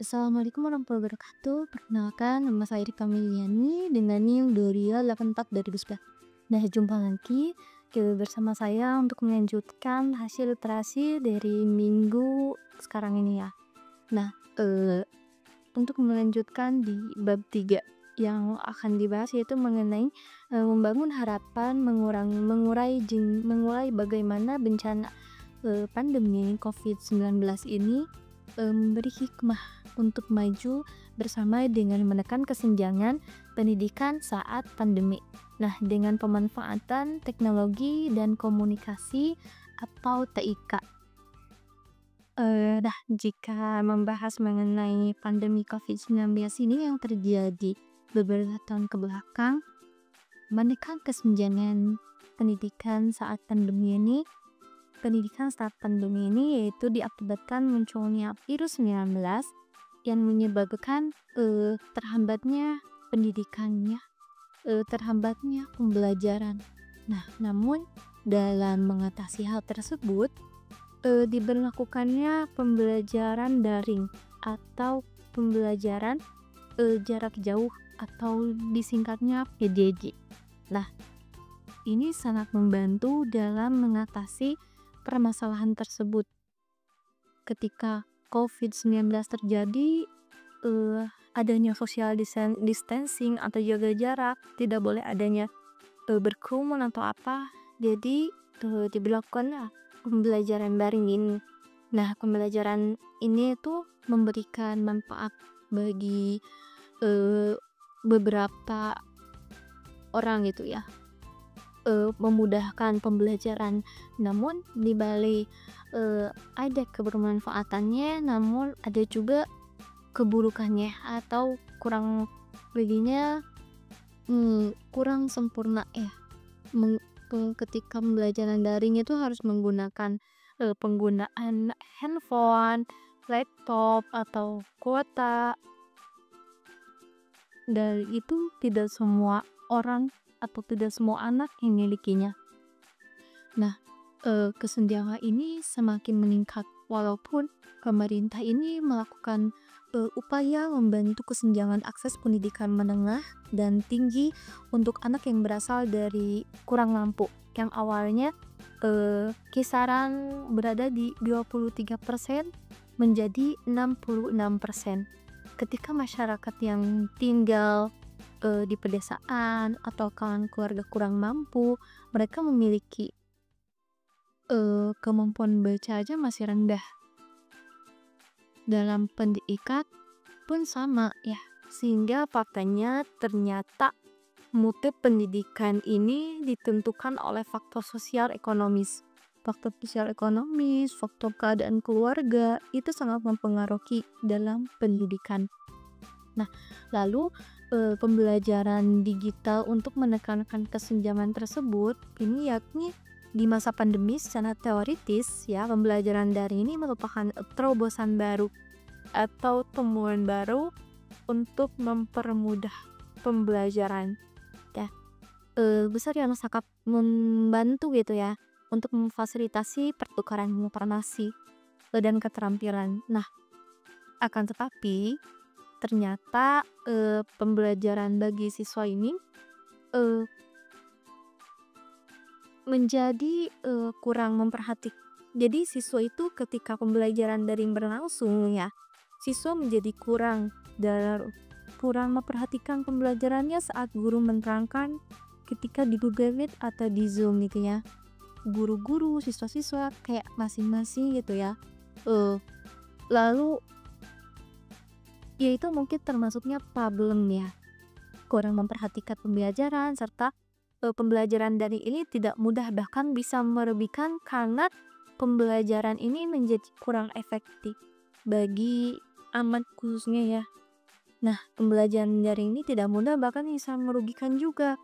Assalamualaikum warahmatullahi wabarakatuh. Perkenalkan, nama saya Rika Miliani dengan NIM 24 dari Busbah. Nah, jumpa lagi bersama saya untuk melanjutkan hasil literasi dari minggu sekarang ini ya. Nah, untuk melanjutkan di bab 3 yang akan dibahas yaitu mengenai membangun harapan, mengurai bagaimana bencana pandemi COVID-19 ini memberi hikmah untuk maju bersama dengan menekan kesenjangan pendidikan saat pandemi. Nah, dengan pemanfaatan teknologi dan komunikasi atau TIK. Nah, jika membahas mengenai pandemi COVID-19 ini yang terjadi beberapa tahun ke belakang, menekan kesenjangan pendidikan saat pandemi ini yaitu diakibatkan munculnya virus 19 yang menyebabkan terhambatnya pendidikannya, terhambatnya pembelajaran. Nah, namun dalam mengatasi hal tersebut, diberlakukannya pembelajaran daring atau pembelajaran jarak jauh atau disingkatnya PJJ. Nah, ini sangat membantu dalam mengatasi permasalahan tersebut. Ketika COVID-19 terjadi, adanya social distancing atau jaga jarak, tidak boleh adanya berkerumun atau apa. Jadi diberlakukan pembelajaran daring ini. Nah, pembelajaran ini tuh memberikan manfaat bagi beberapa orang gitu ya, memudahkan pembelajaran. Namun di balik ada kebermanfaatannya, namun ada juga keburukannya atau kurang baginya kurang sempurna ya. Ketika pembelajaran daring itu harus menggunakan penggunaan handphone, laptop atau kuota, dan itu tidak semua orang atau tidak semua anak yang memilikinya. Nah, kesenjangan ini semakin meningkat walaupun pemerintah ini melakukan upaya membantu kesenjangan akses pendidikan menengah dan tinggi untuk anak yang berasal dari kurang mampu, yang awalnya kisaran berada di 23% menjadi 66%. Ketika masyarakat yang tinggal di pedesaan atau kalangan keluarga kurang mampu, mereka memiliki kemampuan baca aja masih rendah. Dalam pendidikan pun sama ya, sehingga faktanya ternyata mutu pendidikan ini ditentukan oleh faktor sosial ekonomis. Faktor keadaan keluarga itu sangat mempengaruhi dalam pendidikan. Nah, lalu pembelajaran digital untuk menekankan kesenjangan tersebut ini yakni di masa pandemi secara teoritis ya, pembelajaran daring ini merupakan terobosan baru atau temuan baru untuk mempermudah pembelajaran ya, besar yang sangat membantu gitu ya untuk memfasilitasi pertukaran informasi dan keterampilan. Nah, akan tetapi ternyata pembelajaran bagi siswa ini menjadi kurang memperhatikan. Jadi siswa itu ketika pembelajaran daring berlangsung ya, siswa menjadi kurang memperhatikan pembelajarannya saat guru menerangkan ketika di Google Meet atau di Zoom gitu ya. Guru-guru, siswa-siswa kayak masing-masing gitu ya. Lalu ya itu mungkin termasuknya problem ya, kurang memperhatikan pembelajaran serta pembelajaran daring ini tidak mudah, bahkan bisa merugikan karena pembelajaran ini menjadi kurang efektif bagi anak khususnya ya. Nah, pembelajaran daring ini tidak mudah, bahkan bisa merugikan juga,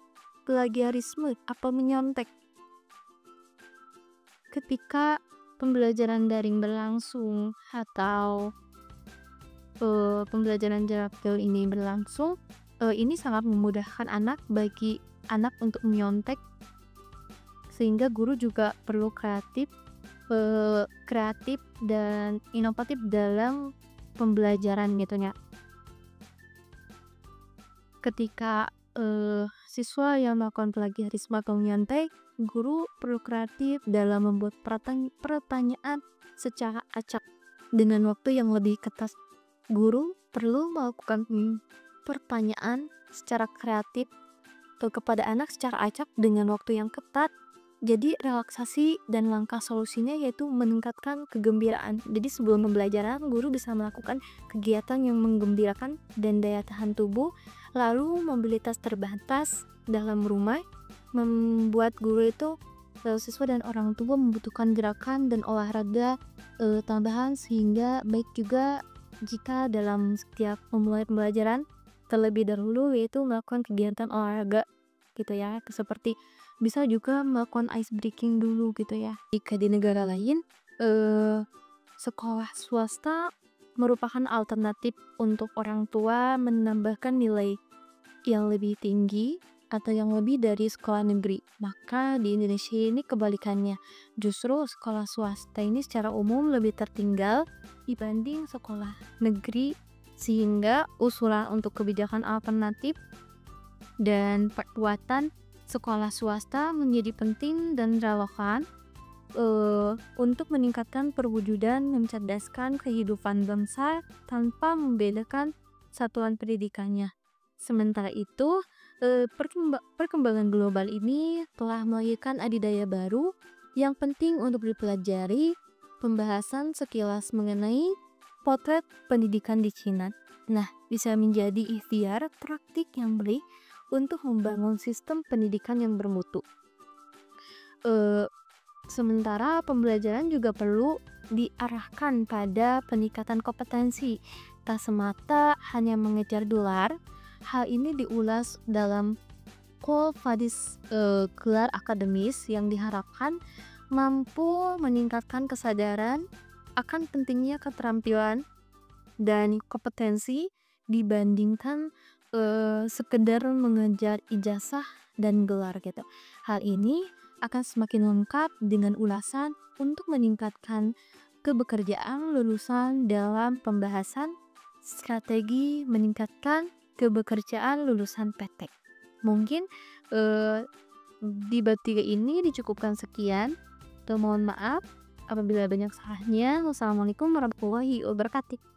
plagiarisme atau menyontek. Ketika pembelajaran daring berlangsung atau pembelajaran jarak jauh ini berlangsung, ini sangat memudahkan bagi anak untuk menyontek, sehingga guru juga perlu kreatif dan inovatif dalam pembelajaran gitu ya. Ketika siswa yang melakukan plagiarisme atau nyantai, guru perlu kreatif dalam membuat pertanyaan secara acak dengan waktu yang lebih ketat. Guru perlu melakukan pertanyaan secara kreatif kepada anak secara acak dengan waktu yang ketat. Jadi relaksasi dan langkah solusinya yaitu meningkatkan kegembiraan. Jadi sebelum pembelajaran, guru bisa melakukan kegiatan yang menggembirakan dan daya tahan tubuh. Lalu mobilitas terbatas dalam rumah membuat guru itu, siswa dan orang tua membutuhkan gerakan dan olahraga tambahan, sehingga baik juga jika dalam setiap memulai pembelajaran terlebih dahulu yaitu melakukan kegiatan olahraga gitu ya, seperti bisa juga melakukan ice breaking dulu gitu ya. Jika di negara lain, sekolah swasta merupakan alternatif untuk orang tua menambahkan nilai yang lebih tinggi atau yang lebih dari sekolah negeri. Maka di Indonesia ini kebalikannya. Justru sekolah swasta ini secara umum lebih tertinggal dibanding sekolah negeri, sehingga usulan untuk kebijakan alternatif dan perkuatan sekolah swasta menjadi penting dan relevan untuk meningkatkan perwujudan mencerdaskan kehidupan bangsa tanpa membedakan satuan pendidikannya. Sementara itu, perkembangan global ini telah melahirkan adidaya baru yang penting untuk dipelajari. Pembahasan sekilas mengenai potret pendidikan di Cina. Nah, bisa menjadi ikhtiar praktik yang baik untuk membangun sistem pendidikan yang bermutu. Sementara pembelajaran juga perlu diarahkan pada peningkatan kompetensi, tak semata hanya mengejar dolar. Hal ini diulas dalam Quo Vadis, gelar akademis yang diharapkan mampu meningkatkan kesadaran akan pentingnya keterampilan dan kompetensi dibandingkan sekedar mengejar ijazah dan gelar gitu. Hal ini akan semakin lengkap dengan ulasan untuk meningkatkan kebekerjaan lulusan dalam pembahasan strategi meningkatkan kebekerjaan lulusan PT. Mungkin di bab 3 ini dicukupkan sekian. Mohon maaf apabila banyak salahnya. Wassalamualaikum warahmatullahi wabarakatuh.